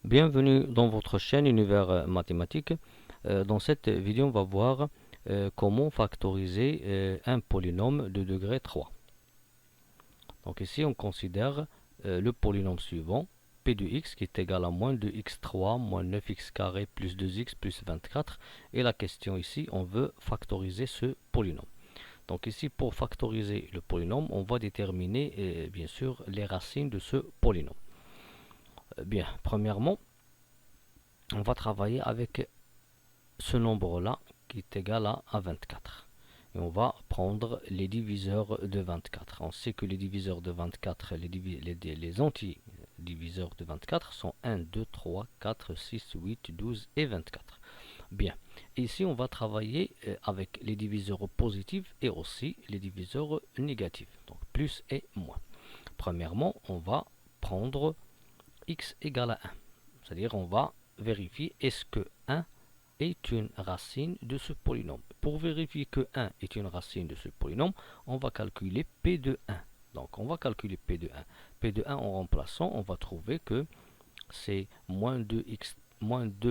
Bienvenue dans votre chaîne Univers Mathématique. Dans cette vidéo, on va voir comment factoriser un polynôme de degré 3. Donc ici, on considère le polynôme suivant, p de x qui est égal à moins 2x3 moins 9x carré plus 2x plus 24. Et la question ici, on veut factoriser ce polynôme. Donc ici, pour factoriser le polynôme, on va déterminer bien sûr les racines de ce polynôme. Bien, premièrement, on va travailler avec ce nombre-là qui est égal à 24. Et on va prendre les diviseurs de 24. On sait que les diviseurs de 24, les anti-diviseurs de 24 sont 1, 2, 3, 4, 6, 8, 12 et 24. Bien. Ici, on va travailler avec les diviseurs positifs et aussi les diviseurs négatifs. Donc, plus et moins. Premièrement, on va prendre x égale à 1. C'est-à-dire, on va vérifier est-ce que 1 est une racine de ce polynôme. Pour vérifier que 1 est une racine de ce polynôme, on va calculer P de 1. Donc on va calculer P de 1. P de 1 en remplaçant, on va trouver que c'est moins 2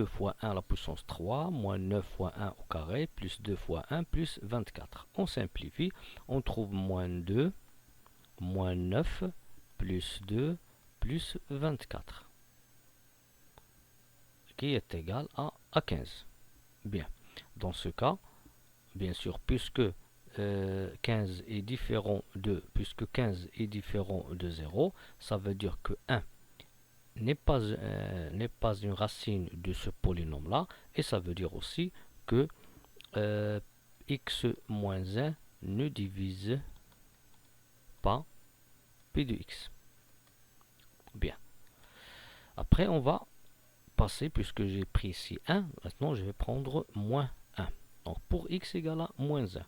fois 1 à la puissance 3, moins 9 fois 1 au carré, plus 2 fois 1, plus 24. On simplifie, on trouve moins 2, moins 9, plus 2, plus 24. Qui est égal à 15. Bien, dans ce cas, bien sûr, puisque 15 est différent de 0, ça veut dire que 1 n'est pas une racine de ce polynôme-là, et ça veut dire aussi que x moins 1 ne divise pas p de x. Bien. Après, on va passer, puisque j'ai pris ici 1, maintenant je vais prendre moins 1. Donc pour x égale à moins 1,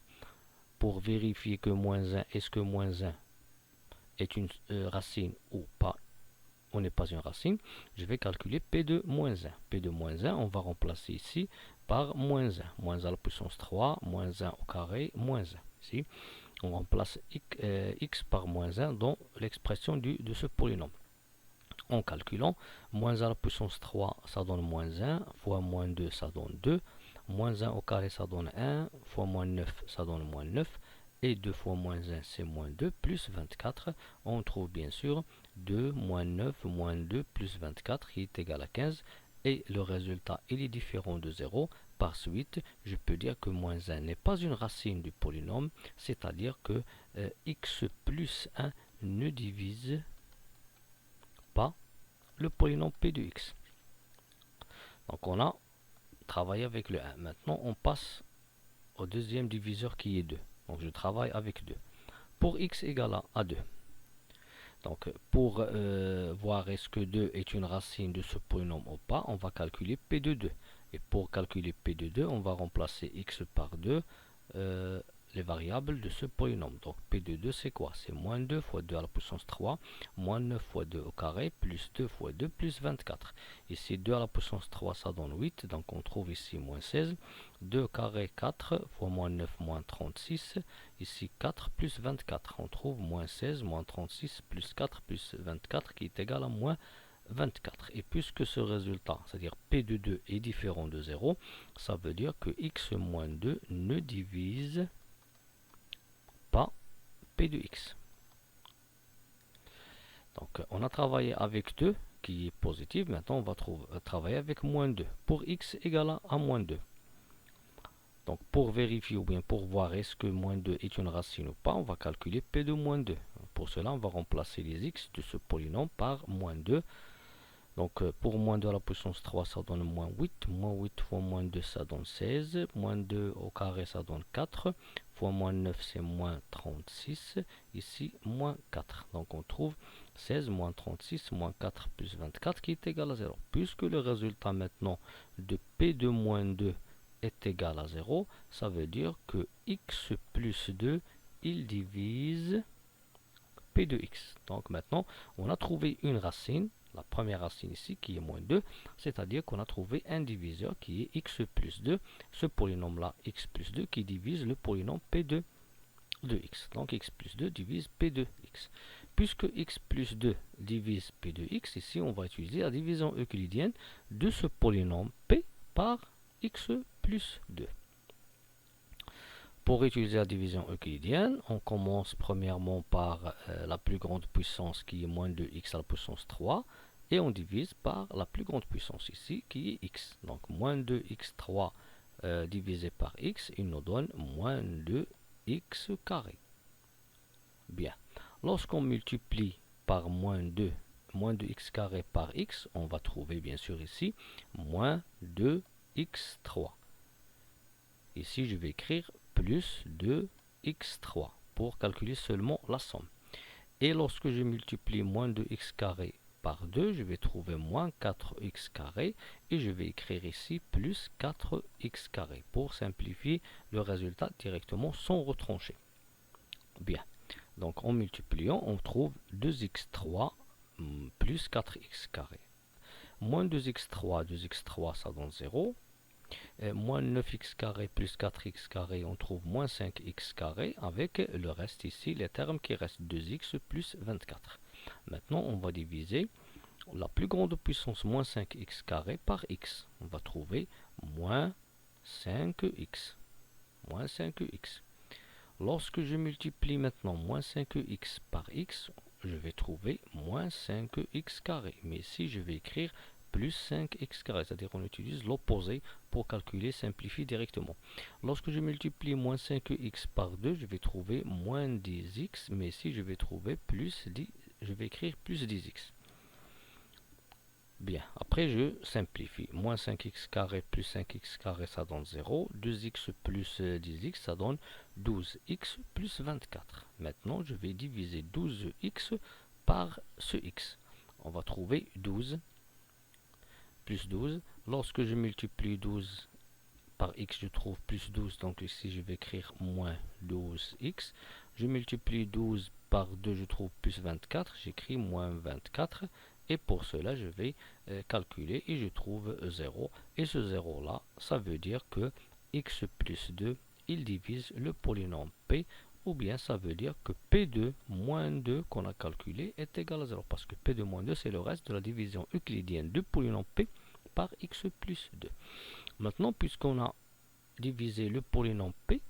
pour vérifier que moins 1, est-ce que moins 1 est une racine ou pas, on n'est pas une racine, je vais calculer p de moins 1. P de moins 1, on va remplacer ici par moins 1. Moins 1 à la puissance 3, moins 1 au carré, moins 1. Ici, on remplace x par moins 1 dans l'expression de ce polynôme. En calculant, moins 1 à la puissance 3, ça donne moins 1, fois moins 2, ça donne 2, moins 1 au carré, ça donne 1, fois moins 9, ça donne moins 9, et 2 fois moins 1, c'est moins 2, plus 24. On trouve bien sûr 2, moins 9, moins 2, plus 24, qui est égal à 15, et le résultat, il est différent de 0. Par suite, je peux dire que moins 1 n'est pas une racine du polynôme, c'est-à-dire que x plus 1 ne divise pas le polynôme p de x. Donc on a travaillé avec le 1. Maintenant on passe au deuxième diviseur qui est 2. Donc je travaille avec 2. Pour x égale à 2. Donc pour voir est-ce que 2 est une racine de ce polynôme ou pas, on va calculer p de 2. Et pour calculer p de 2, on va remplacer x par 2. Les variables de ce polynôme. Donc P de 2 c'est quoi? C'est moins 2 fois 2 à la puissance 3, moins 9 fois 2 au carré, plus 2 fois 2, plus 24. Ici 2 à la puissance 3 ça donne 8, donc on trouve ici moins 16. 2 au carré 4 fois moins 9 moins 36. Ici 4 plus 24. On trouve moins 16 moins 36 plus 4 plus 24 qui est égal à moins 24. Et puisque ce résultat, c'est-à-dire P de 2 est différent de 0, ça veut dire que x moins 2 ne divise pas P de x. Donc on a travaillé avec 2 qui est positif. Maintenant on va travailler avec moins 2 pour x égale à moins 2. Donc pour vérifier ou bien pour voir est-ce que moins 2 est une racine ou pas, on va calculer P de moins 2. Pour cela on va remplacer les x de ce polynôme par moins 2. Donc pour moins 2 à la puissance 3 ça donne moins 8, moins 8 fois moins 2 ça donne 16, moins 2 au carré ça donne 4, fois moins 9 c'est moins 36, ici moins 4. Donc on trouve 16 moins 36 moins 4 plus 24 qui est égal à 0. Puisque le résultat maintenant de P de moins 2 est égal à 0, ça veut dire que x plus 2 il divise P de x. Donc maintenant on a trouvé une racine. La première racine ici qui est moins 2, c'est-à-dire qu'on a trouvé un diviseur qui est x plus 2, ce polynôme-là x plus 2 qui divise le polynôme p de x. Donc x plus 2 divise p de x. puisque x plus 2 divise p de x, ici on va utiliser la division euclidienne de ce polynôme p par x plus 2. Pour utiliser la division euclidienne, on commence premièrement par la plus grande puissance qui est moins 2x à la puissance 3 et on divise par la plus grande puissance ici qui est x. Donc moins 2x3 divisé par x, il nous donne moins 2x carré. Bien, lorsqu'on multiplie par moins 2x carré par x, on va trouver bien sûr ici moins 2x3. Ici, je vais écrire plus 2x3 pour calculer seulement la somme. Et lorsque je multiplie moins 2x carré par 2, je vais trouver moins 4x carré et je vais écrire ici plus 4x carré pour simplifier le résultat directement sans retrancher. Bien, donc en multipliant, on trouve 2x3 plus 4x carré. Moins 2x3, 2x3 ça donne 0. Moins 9x carré plus 4x carré, on trouve moins 5x carré avec le reste ici, les termes qui restent 2x plus 24. Maintenant, on va diviser la plus grande puissance moins 5x carré par x. On va trouver moins 5x. Moins 5x. Lorsque je multiplie maintenant moins 5x par x, je vais trouver moins 5x carré. Mais ici, je vais écrire plus 5x carré, c'est-à-dire on utilise l'opposé pour calculer, simplifier directement. Lorsque je multiplie moins 5x par 2, je vais trouver moins 10x, mais ici je vais trouver plus 10, je vais écrire plus 10x. Bien, après je simplifie. Moins 5x carré plus 5x carré, ça donne 0. 2x plus 10x, ça donne 12x plus 24. Maintenant, je vais diviser 12x par ce x. On va trouver 12 plus 12. Lorsque je multiplie 12 par x, je trouve plus 12. Donc ici, je vais écrire moins 12x. Je multiplie 12 par 2, je trouve plus 24. J'écris moins 24. Et pour cela, je vais calculer et je trouve 0. Et ce 0 là, ça veut dire que x plus 2, il divise le polynôme p. Ou bien ça veut dire que P2 moins 2 qu'on a calculé est égal à 0. Parce que P2 moins 2, c'est le reste de la division euclidienne du polynôme P par x plus 2. Maintenant, puisqu'on a divisé le polynôme P,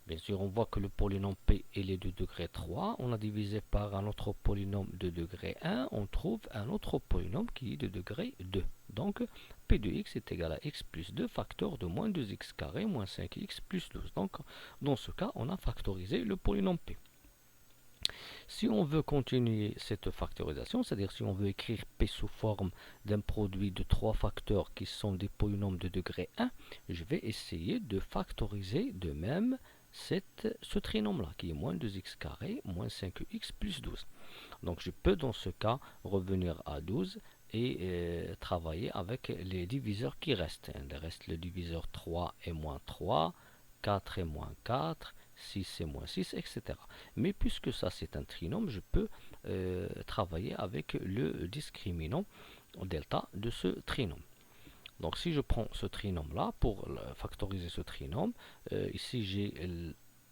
bien sûr, on voit que le polynôme P est de degré 3. On a divisé par un autre polynôme de degré 1. On trouve un autre polynôme qui est de degré 2. Donc, P de x est égal à x plus 2, facteur de moins 2x carré moins 5x plus 12. Donc, dans ce cas, on a factorisé le polynôme P. Si on veut continuer cette factorisation, c'est-à-dire si on veut écrire P sous forme d'un produit de 3 facteurs qui sont des polynômes de degré 1, je vais essayer de factoriser de même ce trinôme-là, qui est moins 2x carré, moins 5x plus 12. Donc je peux dans ce cas revenir à 12 et travailler avec les diviseurs qui restent. Il reste le diviseur 3 et moins 3, 4 et moins 4, 6 et moins 6, etc. Mais puisque ça c'est un trinôme, je peux travailler avec le discriminant delta de ce trinôme. Donc si je prends ce trinôme là, pour factoriser ce trinôme, ici j'ai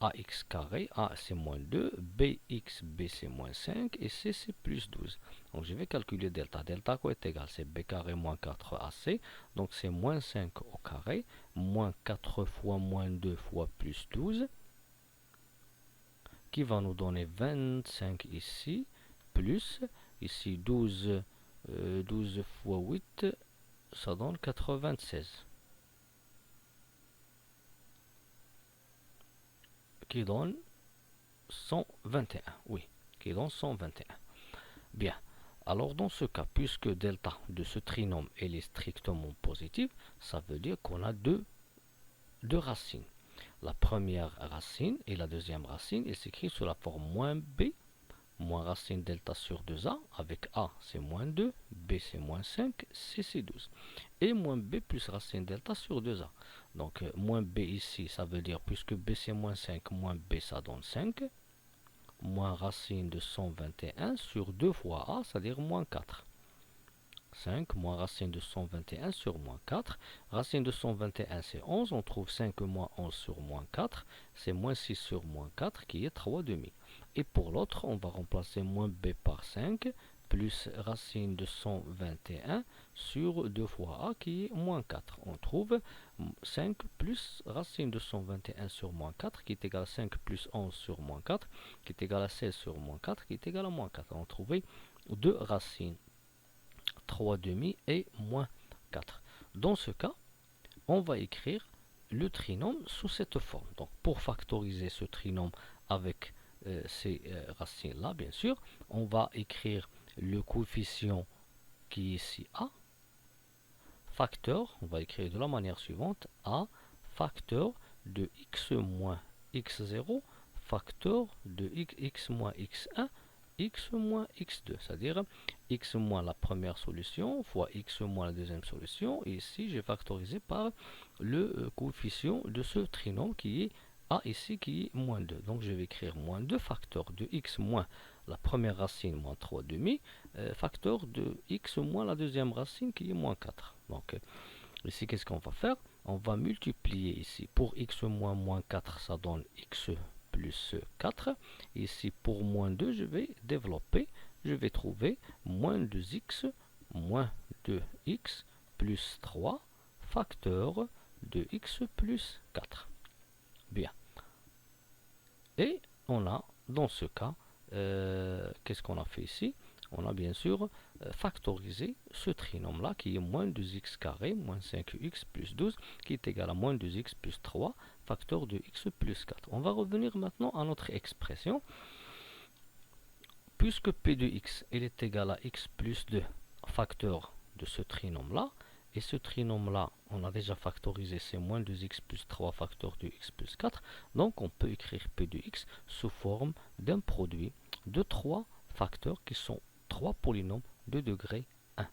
ax carré, a c'est moins 2, bx, b c'est moins 5 et c c'est plus 12. Donc je vais calculer delta. Delta quoi est égal? C'est b carré moins 4ac, donc c'est moins 5 au carré, moins 4 fois moins 2 fois plus 12, qui va nous donner 25 ici, plus, ici 12 fois 8, ça donne 96. Qui donne 121. Oui, qui donne 121. Bien. Alors dans ce cas, puisque delta de ce trinôme est strictement positif, ça veut dire qu'on a deux racines. La première racine et la deuxième racine, elle s'écrit sous la forme moins b, moins racine delta sur 2a, avec a c'est moins 2, b c'est moins 5, c c'est 12. Et moins b plus racine delta sur 2a. Donc moins b ici, ça veut dire, puisque b c'est moins 5, moins b ça donne 5, moins racine de 121 sur 2 fois a, c'est-à-dire moins 4. 5 moins racine de 121 sur moins 4. Racine de 121 c'est 11, on trouve 5 moins 11 sur moins 4, c'est moins 6 sur moins 4 qui est 3 demi. Et pour l'autre, on va remplacer moins b par 5 plus racine de 121 sur 2 fois a qui est moins 4. On trouve 5 plus racine de 121 sur moins 4 qui est égal à 5 plus 11 sur moins 4 qui est égal à 16 sur moins 4 qui est égal à moins 4. On trouve deux racines, 3 demi et moins 4. Dans ce cas, on va écrire le trinôme sous cette forme. Donc pour factoriser ce trinôme avec ces racines-là, bien sûr, on va écrire le coefficient qui est ici a, facteur, on va écrire de la manière suivante, a facteur de x moins x0, facteur de x moins x1, x moins x2, c'est-à-dire x moins la première solution fois x moins la deuxième solution, et ici j'ai factorisé par le coefficient de ce trinôme qui est a ici qui est moins 2. Donc je vais écrire moins 2 facteur de x moins la première racine moins 3 demi, facteur de x moins la deuxième racine qui est moins 4. Donc ici qu'est-ce qu'on va faire? On va multiplier ici pour x moins moins 4, ça donne x plus 4. Ici pour moins 2, je vais développer, je vais trouver moins 2x plus 3 facteur de x plus 4. Bien. Et on a, dans ce cas, qu'est-ce qu'on a fait ici? On a bien sûr factorisé ce trinôme-là qui est moins 2x carré, moins 5x plus 12, qui est égal à moins 2x plus 3, facteur de x plus 4. On va revenir maintenant à notre expression. Puisque p de x est égal à x plus 2, facteur de ce trinôme-là, et ce trinôme-là, on a déjà factorisé, c'est moins 2x plus 3 facteur de x plus 4. Donc on peut écrire p de x sous forme d'un produit de 3 facteurs qui sont 3 polynômes de degré 1.